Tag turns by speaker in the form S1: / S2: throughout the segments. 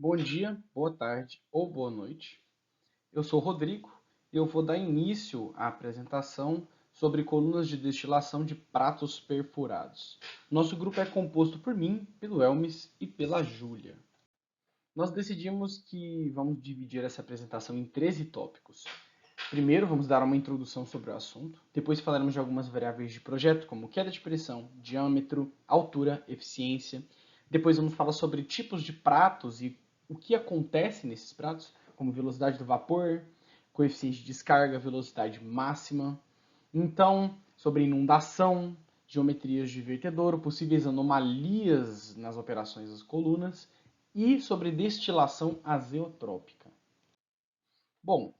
S1: Bom dia, boa tarde ou boa noite. Eu sou o Rodrigo e eu vou dar início à apresentação sobre colunas de destilação de pratos perfurados. Nosso grupo é composto por mim, pelo Elmes e pela Júlia. Nós decidimos que vamos dividir essa apresentação em 13 tópicos. Primeiro, vamos dar uma introdução sobre o assunto. Depois falaremos de algumas variáveis de projeto, como queda de pressão, diâmetro, altura, eficiência. Depois vamos falar sobre tipos de pratos e o que acontece nesses pratos, como velocidade do vapor, coeficiente de descarga, velocidade máxima. Então, sobre inundação, geometrias de vertedouro, possíveis anomalias nas operações das colunas e sobre destilação azeotrópica. Bom,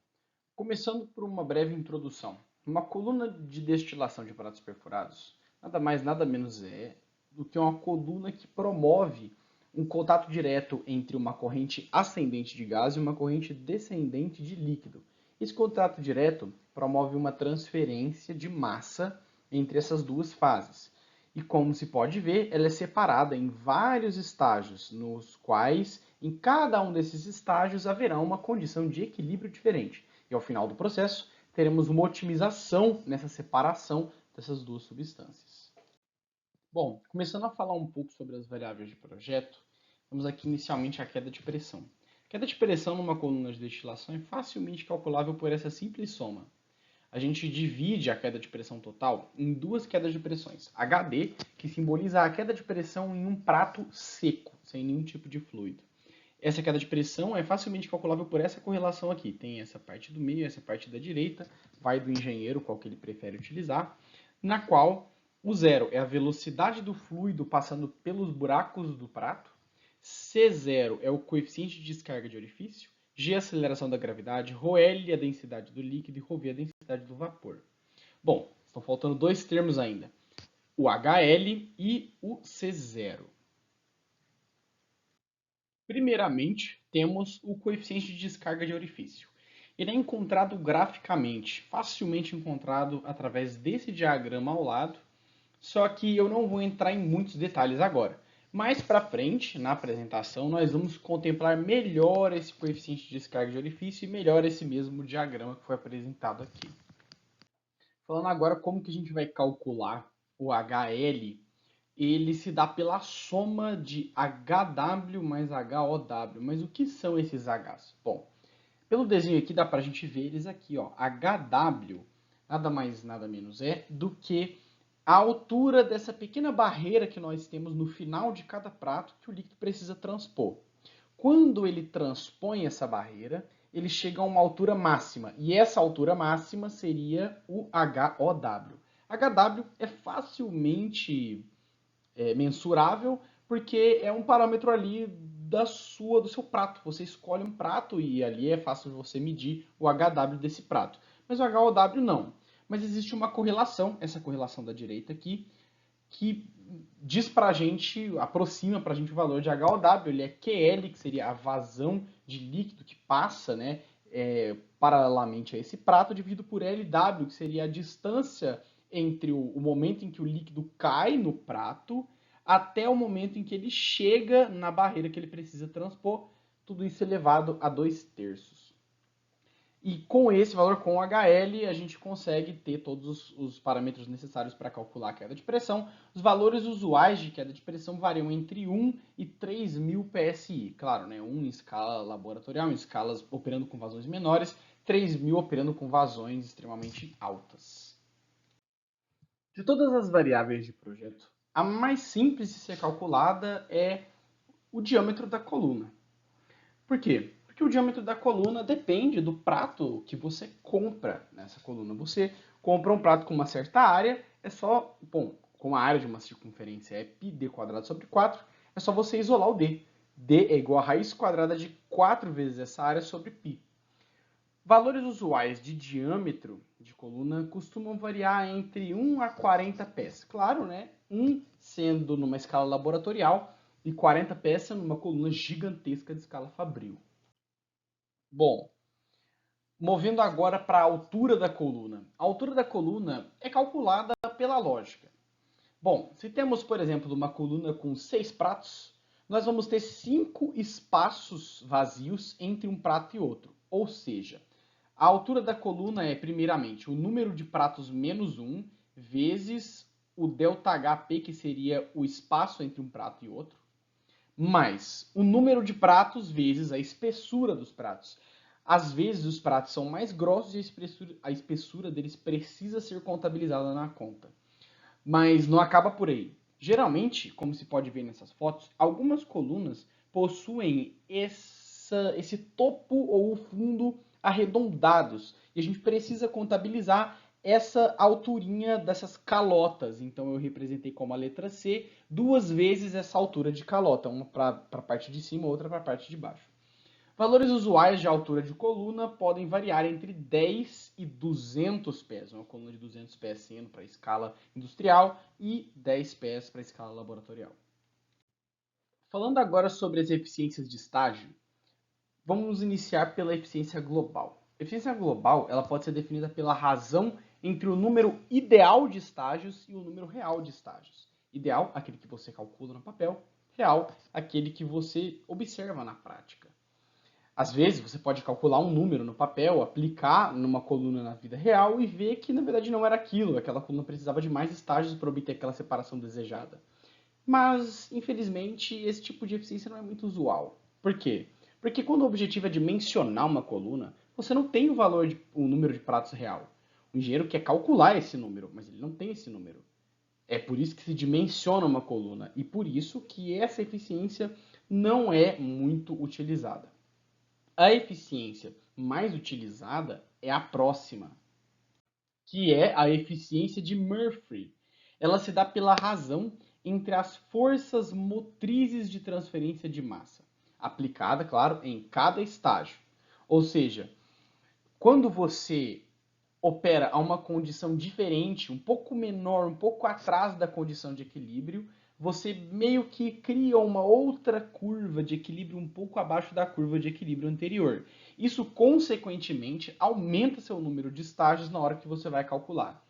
S1: começando por uma breve introdução. Uma coluna de destilação de pratos perfurados nada mais, nada menos é do que uma coluna que promove um contato direto entre uma corrente ascendente de gás e uma corrente descendente de líquido. Esse contato direto promove uma transferência de massa entre essas duas fases. E como se pode ver, ela é separada em vários estágios, nos quais, em cada um desses estágios, haverá uma condição de equilíbrio diferente. E ao final do processo, teremos uma otimização nessa separação dessas duas substâncias. Bom, começando a falar um pouco sobre as variáveis de projeto, vamos aqui inicialmente a queda de pressão. A queda de pressão numa coluna de destilação é facilmente calculável por essa simples soma. A gente divide a queda de pressão total em duas quedas de pressões. HD, que simboliza a queda de pressão em um prato seco, sem nenhum tipo de fluido. Essa queda de pressão é facilmente calculável por essa correlação aqui. Tem essa parte do meio, essa parte da direita, vai do engenheiro, qual que ele prefere utilizar, na qual o zero é a velocidade do fluido passando pelos buracos do prato, C0 é o coeficiente de descarga de orifício, G a aceleração da gravidade, ρL a densidade do líquido e ρV a densidade do vapor. Bom, estão faltando dois termos ainda, o HL e o C0. Primeiramente, temos o coeficiente de descarga de orifício. Ele é encontrado graficamente, facilmente encontrado através desse diagrama ao lado, só que eu não vou entrar em muitos detalhes agora. Mais para frente, na apresentação, nós vamos contemplar melhor esse coeficiente de descarga de orifício e melhor esse mesmo diagrama que foi apresentado aqui. Falando agora como que a gente vai calcular o HL, ele se dá pela soma de HW mais HOW. Mas o que são esses Hs? Bom, pelo desenho aqui dá para a gente ver eles aqui, ó. HW nada mais nada menos é do que a altura dessa pequena barreira que nós temos no final de cada prato que o líquido precisa transpor. Quando ele transpõe essa barreira, ele chega a uma altura máxima, e essa altura máxima seria o HOW. HW é facilmente mensurável, porque é um parâmetro ali do seu prato. Você escolhe um prato e ali é fácil você medir o HW desse prato. Mas o HOW não. Mas existe uma correlação, essa correlação da direita aqui, que diz pra gente, aproxima pra gente o valor de HOW, ele é QL, que seria a vazão de líquido que passa, né, paralelamente a esse prato, dividido por LW, que seria a distância entre o momento em que o líquido cai no prato até o momento em que ele chega na barreira que ele precisa transpor, tudo isso elevado a 2/3. E com esse valor, com o HL, a gente consegue ter todos os parâmetros necessários para calcular a queda de pressão. Os valores usuais de queda de pressão variam entre 1 e 3.000 PSI. Claro, né? 1 em escala laboratorial, em escalas operando com vazões menores, 3.000 operando com vazões extremamente altas. De todas as variáveis de projeto, a mais simples de ser calculada é o diâmetro da coluna. Por quê? Porque o diâmetro da coluna depende do prato que você compra nessa coluna. Você compra um prato com uma certa área, é só, bom, com a área de uma circunferência é πd quadrado sobre 4, é só você isolar o d. d é igual a raiz quadrada de 4 vezes essa área sobre π. Valores usuais de diâmetro de coluna costumam variar entre 1 a 40 pés. Claro, né? 1 sendo numa escala laboratorial e 40 pés sendo numa coluna gigantesca de escala fabril. Bom, movendo agora para a altura da coluna. A altura da coluna é calculada pela lógica. Bom, se temos, por exemplo, uma coluna com 6 pratos, nós vamos ter 5 espaços vazios entre um prato e outro. Ou seja, a altura da coluna é, primeiramente, o número de pratos menos 1 vezes o ΔHP, que seria o espaço entre um prato e outro, mais o número de pratos vezes a espessura dos pratos. Às vezes os pratos são mais grossos e a espessura deles precisa ser contabilizada na conta. Mas não acaba por aí. Geralmente, como se pode ver nessas fotos, algumas colunas possuem esse topo ou o fundo arredondados. E a gente precisa contabilizar essa alturinha dessas calotas. Então eu representei como a letra C 2 vezes essa altura de calota, uma para a parte de cima, outra para a parte de baixo. Valores usuais de altura de coluna podem variar entre 10 e 200 pés, uma coluna de 200 pés sendo para a escala industrial e 10 pés para a escala laboratorial. Falando agora sobre as eficiências de estágio, vamos iniciar pela eficiência global. A eficiência global ela pode ser definida pela razão entre o número ideal de estágios e o número real de estágios. Ideal, aquele que você calcula no papel, real, aquele que você observa na prática. Às vezes você pode calcular um número no papel, aplicar numa coluna na vida real e ver que na verdade não era aquilo, aquela coluna precisava de mais estágios para obter aquela separação desejada. Mas, infelizmente, esse tipo de eficiência não é muito usual. Por quê? Porque quando o objetivo é dimensionar uma coluna, você não tem o número de pratos real. O engenheiro quer calcular esse número, mas ele não tem esse número. É por isso que se dimensiona uma coluna e por isso que essa eficiência não é muito utilizada. A eficiência mais utilizada é a próxima, que é a eficiência de Murphy. Ela se dá pela razão entre as forças motrizes de transferência de massa, aplicada, claro, em cada estágio. Ou seja, quando você opera a uma condição diferente, um pouco menor, um pouco atrás da condição de equilíbrio, você meio que cria uma outra curva de equilíbrio um pouco abaixo da curva de equilíbrio anterior. Isso, consequentemente, aumenta seu número de estágios na hora que você vai calcular.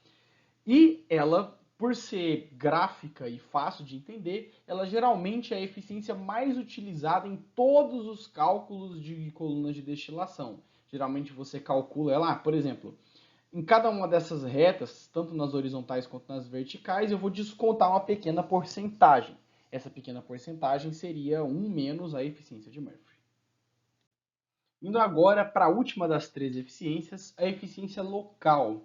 S1: E ela, por ser gráfica e fácil de entender, ela geralmente é a eficiência mais utilizada em todos os cálculos de colunas de destilação. Geralmente você calcula ela, por exemplo, em cada uma dessas retas, tanto nas horizontais quanto nas verticais, eu vou descontar uma pequena porcentagem. Essa pequena porcentagem seria 1 menos a eficiência de Murphy. Indo agora para a última das 3 eficiências, a eficiência local.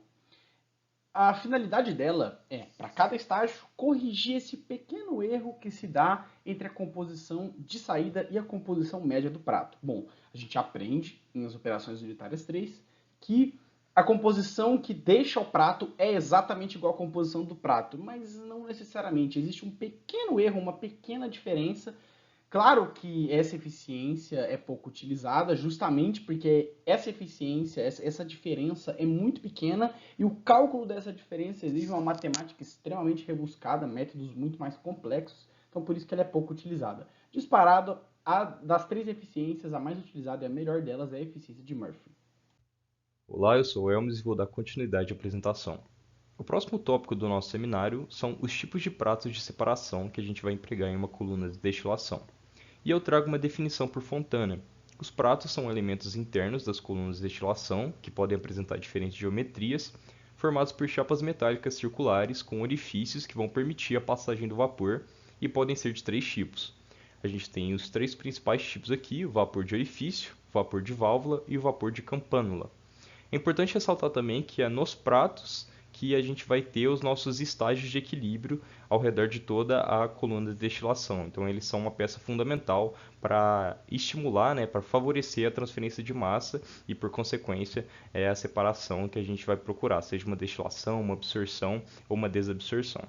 S1: A finalidade dela é, para cada estágio, corrigir esse pequeno erro que se dá entre a composição de saída e a composição média do prato. Bom, a gente aprende nas operações unitárias 3 que a composição que deixa o prato é exatamente igual à composição do prato, mas não necessariamente. Existe um pequeno erro, uma pequena diferença. Claro que essa eficiência é pouco utilizada, justamente porque essa eficiência, essa diferença é muito pequena e o cálculo dessa diferença exige uma matemática extremamente rebuscada, métodos muito mais complexos, então por isso que ela é pouco utilizada. Disparado, das 3 eficiências, a mais utilizada e a melhor delas é a eficiência de Murphy.
S2: Olá, eu sou o Elmes e vou dar continuidade à apresentação. O próximo tópico do nosso seminário são os tipos de pratos de separação que a gente vai empregar em uma coluna de destilação. E eu trago uma definição por Fontana. Os pratos são elementos internos das colunas de destilação, que podem apresentar diferentes geometrias, formados por chapas metálicas circulares com orifícios que vão permitir a passagem do vapor e podem ser de 3 tipos. A gente tem os 3 principais tipos aqui, o vapor de orifício, o vapor de válvula e o vapor de campânula. É importante ressaltar também que é nos pratos que a gente vai ter os nossos estágios de equilíbrio ao redor de toda a coluna de destilação. Então, eles são uma peça fundamental para estimular, né, para favorecer a transferência de massa e, por consequência, a separação que a gente vai procurar, seja uma destilação, uma absorção ou uma desabsorção.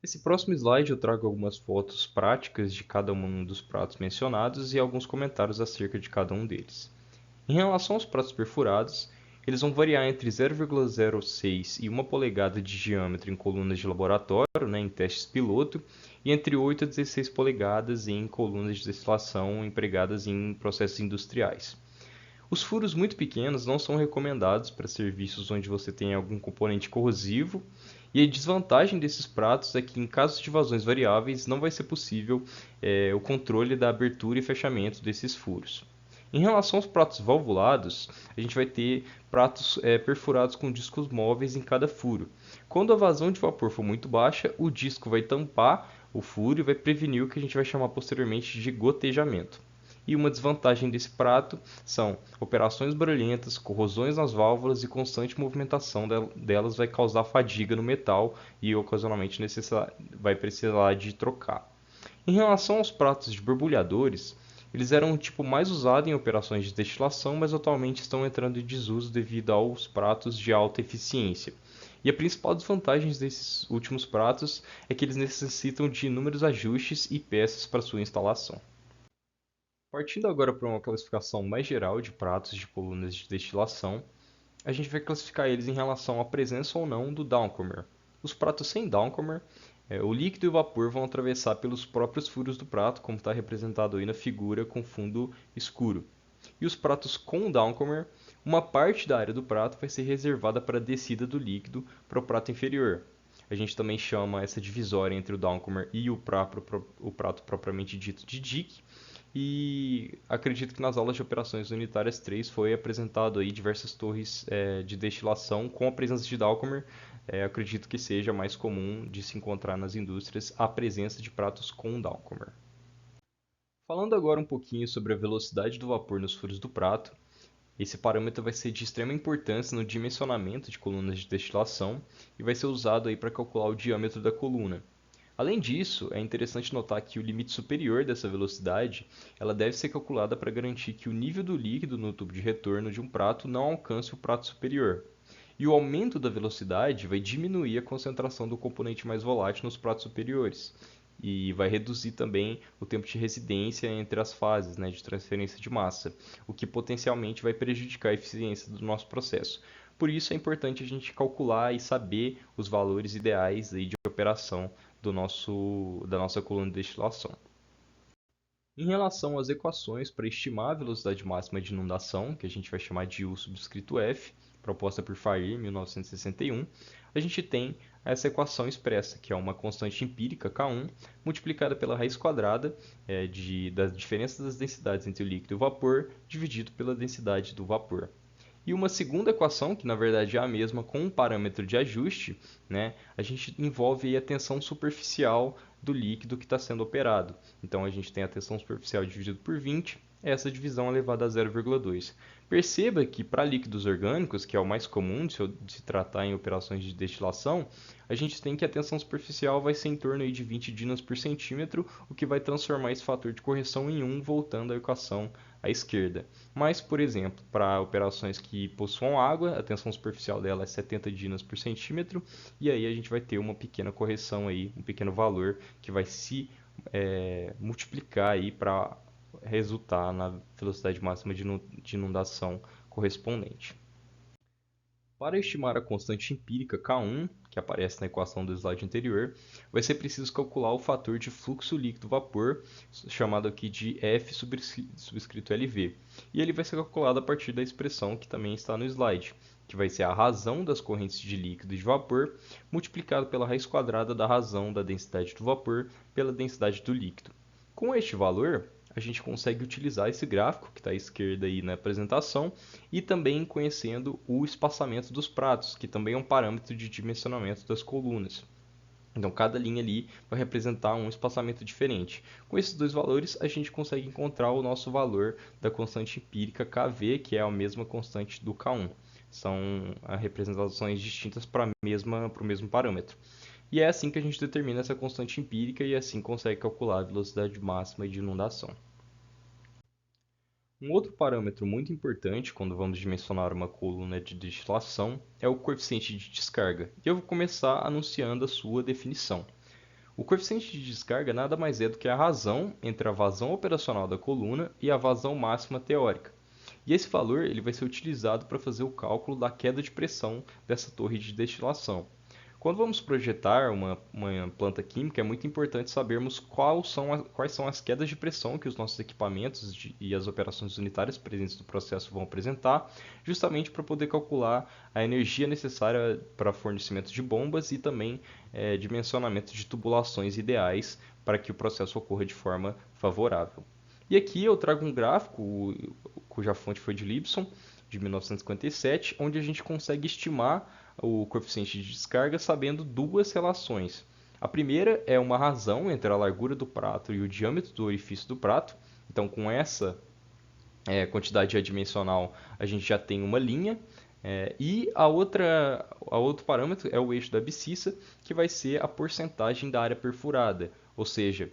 S2: Nesse próximo slide eu trago algumas fotos práticas de cada um dos pratos mencionados e alguns comentários acerca de cada um deles. Em relação aos pratos perfurados, eles vão variar entre 0,06 e 1 polegada de diâmetro em colunas de laboratório, né, em testes piloto, e entre 8 a 16 polegadas em colunas de destilação empregadas em processos industriais. Os furos muito pequenos não são recomendados para serviços onde você tem algum componente corrosivo E a desvantagem desses pratos é que, em casos de vazões variáveis, não vai ser possível o controle da abertura e fechamento desses furos. Em relação aos pratos valvulados, a gente vai ter pratos perfurados com discos móveis em cada furo. Quando a vazão de vapor for muito baixa, o disco vai tampar o furo e vai prevenir o que a gente vai chamar posteriormente de gotejamento. E uma desvantagem desse prato são operações barulhentas, corrosões nas válvulas e constante movimentação delas vai causar fadiga no metal e ocasionalmente vai precisar de trocar. Em relação aos pratos de borbulhadores, eles eram o tipo mais usado em operações de destilação, mas atualmente estão entrando em desuso devido aos pratos de alta eficiência. E a principal desvantagem desses últimos pratos é que eles necessitam de inúmeros ajustes e peças para sua instalação. Partindo agora para uma classificação mais geral de pratos de colunas de destilação, a gente vai classificar eles em relação à presença ou não do downcomer. Os pratos sem downcomer, o líquido e o vapor vão atravessar pelos próprios furos do prato, como está representado aí na figura com fundo escuro. E os pratos com downcomer, uma parte da área do prato vai ser reservada para a descida do líquido para o prato inferior. A gente também chama essa divisória entre o downcomer e o prato propriamente dito de dique. E acredito que nas aulas de operações unitárias 3 foi apresentado aí diversas torres de destilação com a presença de downcomer. Acredito que seja mais comum de se encontrar nas indústrias a presença de pratos com downcomer. Falando agora um pouquinho sobre a velocidade do vapor nos furos do prato, esse parâmetro vai ser de extrema importância no dimensionamento de colunas de destilação e vai ser usado aí para calcular o diâmetro da coluna. Além disso, é interessante notar que o limite superior dessa velocidade ela deve ser calculada para garantir que o nível do líquido no tubo de retorno de um prato não alcance o prato superior. E o aumento da velocidade vai diminuir a concentração do componente mais volátil nos pratos superiores. E vai reduzir também o tempo de residência entre as fases, né, de transferência de massa, o que potencialmente vai prejudicar a eficiência do nosso processo. Por isso é importante a gente calcular e saber os valores ideais aí de operação da nossa coluna de destilação. Em relação às equações para estimar a velocidade máxima de inundação, que a gente vai chamar de U subscrito F, proposta por Fair em 1961, a gente tem essa equação expressa, que é uma constante empírica K1 multiplicada pela raiz quadrada da diferença das densidades entre o líquido e o vapor, dividido pela densidade do vapor. E uma segunda equação, que na verdade é a mesma com um parâmetro de ajuste, né, a gente envolve a tensão superficial do líquido que está sendo operado. Então a gente tem a tensão superficial dividido por 20, essa divisão elevada a 0,2. Perceba que para líquidos orgânicos, que é o mais comum de se tratar em operações de destilação, a gente tem que a tensão superficial vai ser em torno aí de 20 dinas por centímetro, o que vai transformar esse fator de correção em 1, voltando à equação à esquerda. Mas, por exemplo, para operações que possuam água, a tensão superficial dela é 70 dinas por centímetro, e aí a gente vai ter uma pequena correção aí, um pequeno valor que vai se multiplicar aí para resultar na velocidade máxima de inundação correspondente. Para estimar a constante empírica K1, que aparece na equação do slide anterior, vai ser preciso calcular o fator de fluxo líquido-vapor, chamado aqui de F subscrito LV. E ele vai ser calculado a partir da expressão que também está no slide, que vai ser a razão das correntes de líquido e de vapor, multiplicado pela raiz quadrada da razão da densidade do vapor pela densidade do líquido. Com este valor, a gente consegue utilizar esse gráfico que está à esquerda aí na apresentação e também conhecendo o espaçamento dos pratos, que também é um parâmetro de dimensionamento das colunas. Então, cada linha ali vai representar um espaçamento diferente. Com esses dois valores, a gente consegue encontrar o nosso valor da constante empírica Kv, que é a mesma constante do K1. São representações distintas para o mesmo parâmetro. E é assim que a gente determina essa constante empírica e assim consegue calcular a velocidade máxima de inundação. Um outro parâmetro muito importante quando vamos dimensionar uma coluna de destilação é o coeficiente de descarga. E eu vou começar anunciando a sua definição. O coeficiente de descarga nada mais é do que a razão entre a vazão operacional da coluna e a vazão máxima teórica. E esse valor ele vai ser utilizado para fazer o cálculo da queda de pressão dessa torre de destilação. Quando vamos projetar uma planta química, é muito importante sabermos quais são as quedas de pressão que os nossos equipamentos e as operações unitárias presentes no processo vão apresentar, justamente para poder calcular a energia necessária para fornecimento de bombas e também dimensionamento de tubulações ideais para que o processo ocorra de forma favorável. E aqui eu trago um gráfico, cuja fonte foi de Lipson, de 1957, onde a gente consegue estimar o coeficiente de descarga sabendo duas relações. A primeira é uma razão entre a largura do prato e o diâmetro do orifício do prato. Então, com essa quantidade adimensional, a gente já tem uma linha. E a outro parâmetro é o eixo da abscissa, que vai ser a porcentagem da área perfurada, ou seja,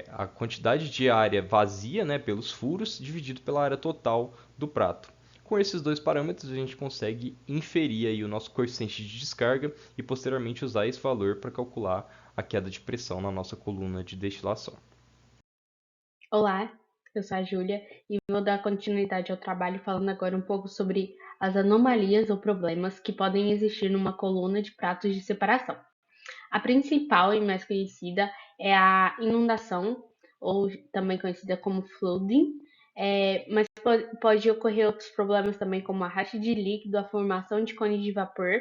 S2: a quantidade de área vazia, né, pelos furos dividido pela área total do prato. Com esses dois parâmetros, a gente consegue inferir aí o nosso coeficiente de descarga e posteriormente usar esse valor para calcular a queda de pressão na nossa coluna de destilação.
S3: Olá, eu sou a Júlia e vou dar continuidade ao trabalho falando agora um pouco sobre as anomalias ou problemas que podem existir numa coluna de pratos de separação. A principal e mais conhecida é a inundação, ou também conhecida como flooding, mas pode ocorrer outros problemas também, como arraste de líquido, a formação de cones de vapor,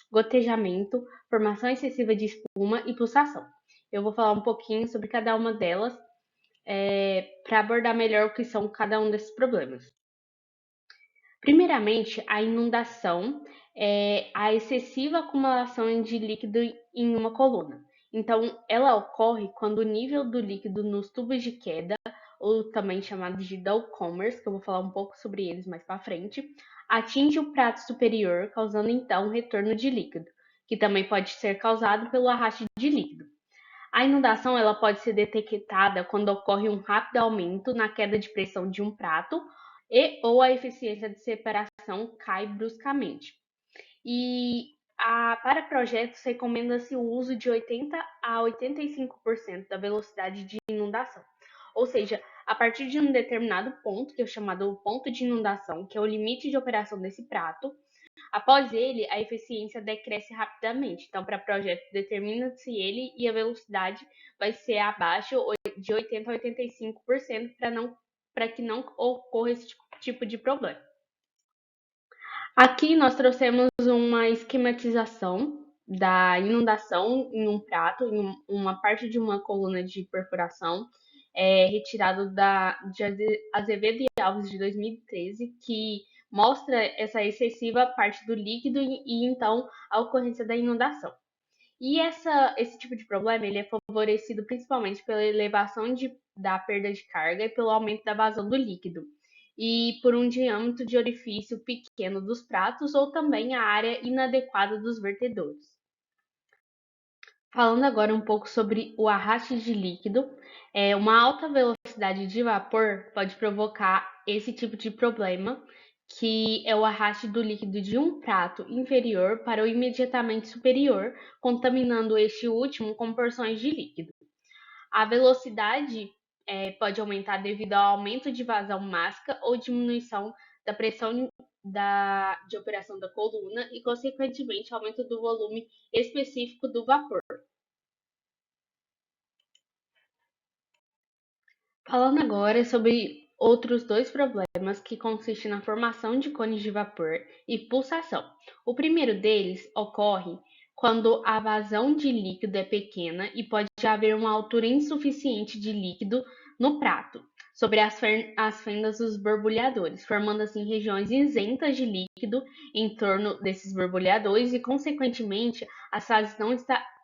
S3: gotejamento, formação excessiva de espuma e pulsação. Eu vou falar um pouquinho sobre cada uma delas para abordar melhor o que são cada um desses problemas. Primeiramente, a inundação é a excessiva acumulação de líquido em uma coluna. Então, ela ocorre quando o nível do líquido nos tubos de queda, ou também chamados de dowcomers, que eu vou falar um pouco sobre eles mais para frente, atinge o prato superior, causando então um retorno de líquido, que também pode ser causado pelo arraste de líquido. A inundação ela pode ser detectada quando ocorre um rápido aumento na queda de pressão de um prato ou a eficiência de separação cai bruscamente. Para projetos, recomenda-se o uso de 80 a 85% da velocidade de inundação. Ou seja, a partir de um determinado ponto, que é chamado ponto de inundação, que é o limite de operação desse prato, após ele, a eficiência decresce rapidamente. Então, para projeto, determina-se ele e a velocidade vai ser abaixo de 80% a 85% para que não ocorra esse tipo de problema. Aqui nós trouxemos uma esquematização da inundação em um prato, em uma parte de uma coluna de perfuração, retirado de Azevedo e Alves de 2013, que mostra essa excessiva parte do líquido e então a ocorrência da inundação. E esse tipo de problema ele é favorecido principalmente pela elevação da perda de carga e pelo aumento da vazão do líquido, e por um diâmetro de orifício pequeno dos pratos ou também a área inadequada dos vertedores. Falando agora um pouco sobre o arraste de líquido, uma alta velocidade de vapor pode provocar esse tipo de problema, que é o arraste do líquido de um prato inferior para o imediatamente superior, contaminando este último com porções de líquido. A velocidade pode aumentar devido ao aumento de vazão máxima ou diminuição da pressão de operação da coluna e, consequentemente, aumento do volume específico do vapor. Falando agora sobre outros dois problemas que consistem na formação de cones de vapor e pulsação. O primeiro deles ocorre quando a vazão de líquido é pequena e pode haver uma altura insuficiente de líquido no prato, sobre as fendas dos borbulhadores, formando assim regiões isentas de líquido em torno desses borbulhadores e, consequentemente, as fases não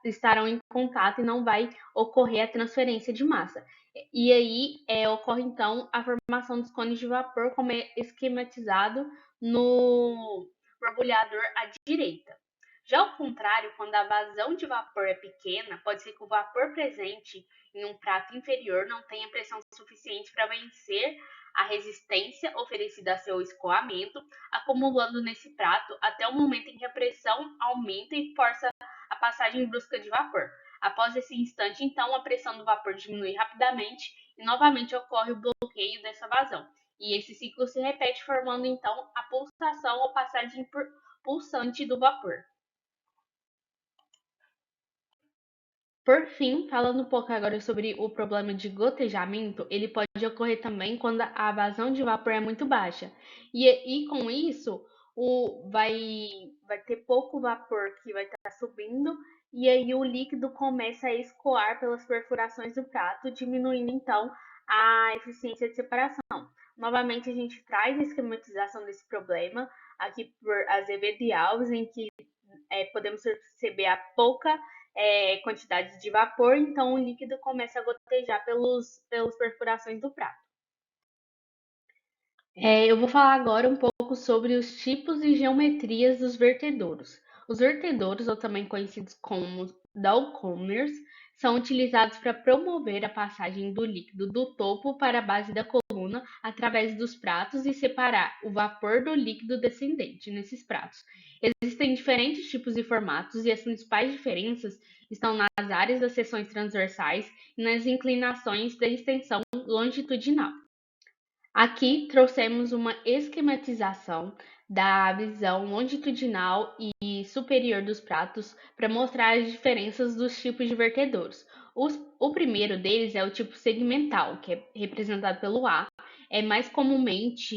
S3: estarão em contato e não vai ocorrer a transferência de massa. E aí ocorre então a formação dos cones de vapor, como é esquematizado no borbulhador à direita. Já ao contrário, quando a vazão de vapor é pequena, pode ser que o vapor presente em um prato inferior não tenha pressão suficiente para vencer a resistência oferecida a seu escoamento, acumulando nesse prato até o momento em que a pressão aumenta e força a passagem brusca de vapor. Após esse instante, então, a pressão do vapor diminui rapidamente e novamente ocorre o bloqueio dessa vazão. E esse ciclo se repete, formando então a pulsação ou passagem pulsante do vapor. Por fim, falando um pouco agora sobre o problema de gotejamento, ele pode ocorrer também quando a vazão de vapor é muito baixa. E com isso, vai ter pouco vapor que vai estar subindo, e aí o líquido começa a escoar pelas perfurações do prato, diminuindo então a eficiência de separação. Novamente, a gente traz a esquematização desse problema aqui por Azevedo e Alves, em que podemos perceber a pouca quantidade de vapor, então o líquido começa a gotejar pelas perfurações do prato. Eu vou falar agora um pouco sobre os tipos e geometrias dos vertedouros. Os vertedouros, ou também conhecidos como downcomers, são utilizados para promover a passagem do líquido do topo para a base da coluna através dos pratos e separar o vapor do líquido descendente nesses pratos. Existem diferentes tipos e formatos, e as principais diferenças estão nas áreas das seções transversais e nas inclinações da extensão longitudinal. Aqui trouxemos uma esquematização da visão longitudinal e superior dos pratos para mostrar as diferenças dos tipos de vertedouros. O primeiro deles é o tipo segmental, que é representado pelo A, é mais comumente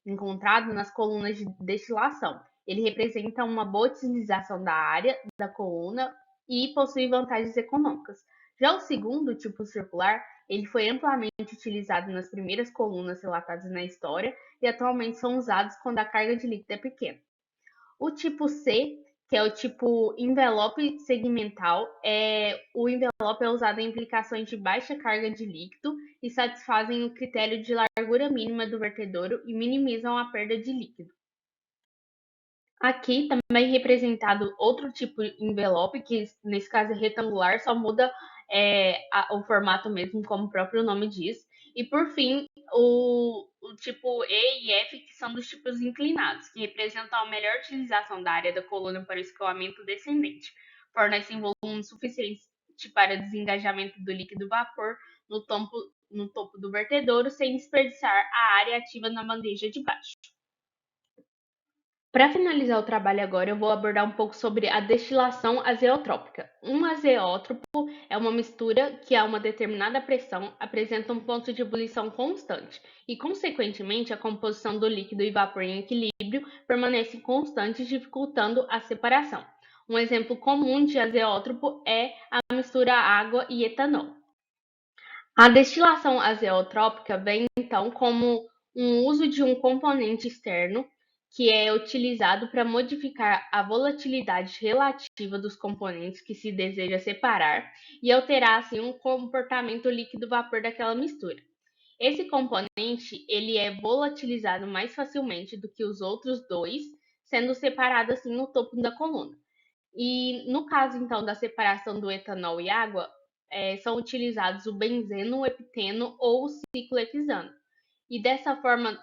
S3: encontrado nas colunas de destilação. Ele representa uma boa utilização da área da coluna e possui vantagens econômicas. Já o segundo, tipo circular, ele foi amplamente utilizado nas primeiras colunas relatadas na história e atualmente são usados quando a carga de líquido é pequena. O tipo C, que é o tipo envelope segmental, o envelope é usado em aplicações de baixa carga de líquido e satisfazem o critério de largura mínima do vertedouro e minimizam a perda de líquido. Aqui também representado outro tipo de envelope, que nesse caso é retangular, só muda o formato mesmo, como o próprio nome diz. E por fim, o tipo E e F, que são dos tipos inclinados, que representam a melhor utilização da área da coluna para o escoamento descendente. Fornecem volume suficiente para desengajamento do líquido vapor no topo do vertedouro, sem desperdiçar a área ativa na bandeja de baixo. Para finalizar o trabalho agora, eu vou abordar um pouco sobre a destilação azeotrópica. Um azeótropo é uma mistura que, a uma determinada pressão, apresenta um ponto de ebulição constante e, consequentemente, a composição do líquido e vapor em equilíbrio permanece constante, dificultando a separação. Um exemplo comum de azeótropo é a mistura água e etanol. A destilação azeotrópica vem, então, como um uso de um componente externo que é utilizado para modificar a volatilidade relativa dos componentes que se deseja separar e alterar, assim, o comportamento líquido-vapor daquela mistura. Esse componente ele é volatilizado mais facilmente do que os outros dois, sendo separado assim no topo da coluna. E no caso, então, da separação do etanol e água, são utilizados o benzeno, o hepteno ou o ciclohexano. E dessa forma,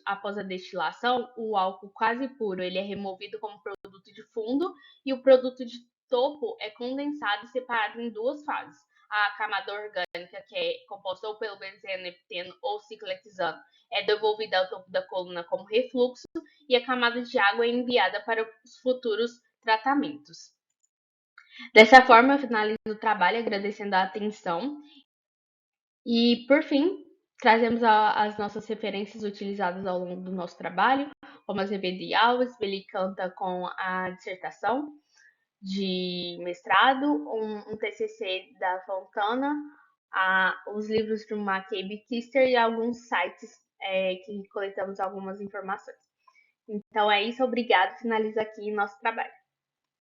S3: após a destilação, o álcool quase puro ele é removido como produto de fundo e o produto de topo é condensado e separado em duas fases. A camada orgânica, que é composta ou pelo benzeno, hepteno ou ciclohexano, é devolvida ao topo da coluna como refluxo e a camada de água é enviada para os futuros tratamentos. Dessa forma, eu finalizo o trabalho agradecendo a atenção e, por fim, trazemos as nossas referências utilizadas ao longo do nosso trabalho, como Azevedo e Alves, ele canta com a dissertação de mestrado, um TCC da Fontana, os livros do McCabe Kister e alguns sites que coletamos algumas informações. Então é isso, obrigado, finaliza aqui nosso trabalho.